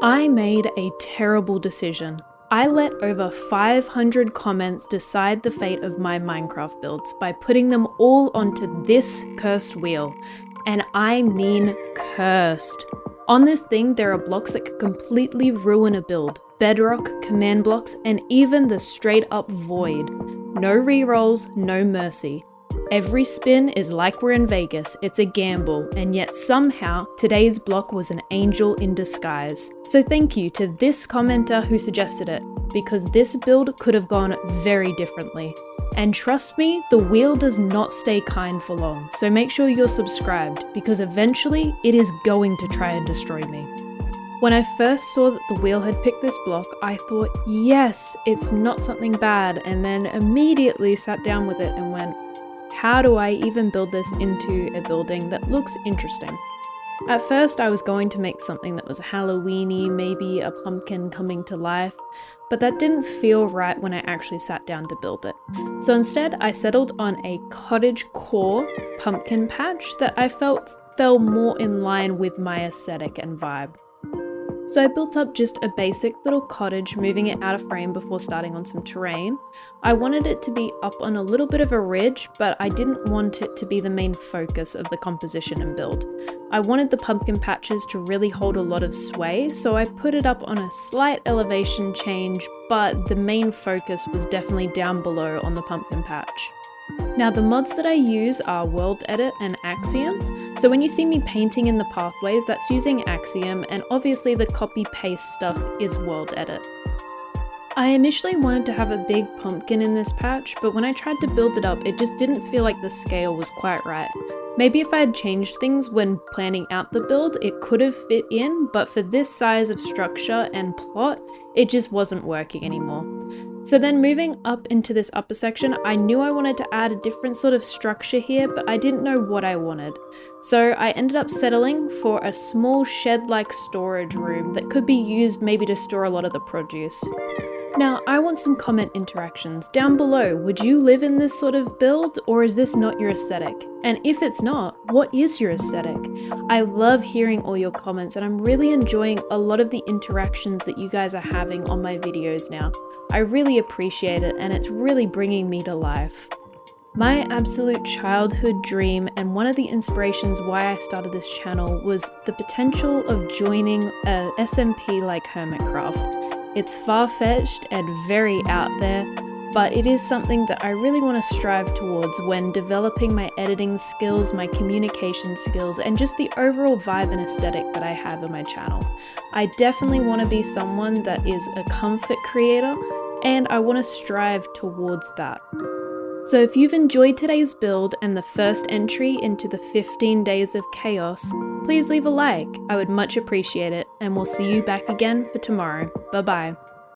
I made a terrible decision. I let over 500 comments decide the fate of my Minecraft builds by putting them all onto this cursed wheel. And I mean cursed. On this thing, there are blocks that could completely ruin a build. Bedrock, command blocks, and even the straight up void. No rerolls, no mercy. Every spin is like we're in Vegas, it's a gamble, and yet somehow today's block was an angel in disguise. So thank you to this commenter who suggested it, because this build could have gone very differently. And trust me, the wheel does not stay kind for long, so make sure you're subscribed, because eventually it is going to try and destroy me. When I first saw that the wheel had picked this block, I thought, yes, it's not something bad, and then immediately sat down with it and went, how do I even build this into a building that looks interesting? At first I was going to make something that was Halloweeny, maybe a pumpkin coming to life, but that didn't feel right when I actually sat down to build it. So instead I settled on a cottage core pumpkin patch that I felt fell more in line with my aesthetic and vibe. So I built up just a basic little cottage, moving it out of frame before starting on some terrain. I wanted it to be up on a little bit of a ridge, but I didn't want it to be the main focus of the composition and build. I wanted the pumpkin patches to really hold a lot of sway, so I put it up on a slight elevation change, but the main focus was definitely down below on the pumpkin patch. Now the mods that I use are World Edit and Axiom, so when you see me painting in the pathways, that's using Axiom, and obviously the copy-paste stuff is World Edit. I initially wanted to have a big pumpkin in this patch, but when I tried to build it up, it just didn't feel like the scale was quite right. Maybe if I had changed things when planning out the build, it could have fit in, but for this size of structure and plot, it just wasn't working anymore. So then moving up into this upper section, I knew I wanted to add a different sort of structure here, but I didn't know what I wanted. So I ended up settling for a small shed-like storage room that could be used maybe to store a lot of the produce. Now, I want some comment interactions down below. Would you live in this sort of build, or is this not your aesthetic? And if it's not, what is your aesthetic? I love hearing all your comments, and I'm really enjoying a lot of the interactions that you guys are having on my videos now. I really appreciate it, and it's really bringing me to life. My absolute childhood dream, and one of the inspirations why I started this channel, was the potential of joining a SMP like Hermitcraft. It's far-fetched and very out there, but it is something that I really want to strive towards when developing my editing skills, my communication skills, and just the overall vibe and aesthetic that I have on my channel. I definitely want to be someone that is a comfort creator, and I want to strive towards that. So if you've enjoyed today's build and the first entry into the 15 days of chaos, please leave a like. I would much appreciate it, and we'll see you back again for tomorrow. Bye bye.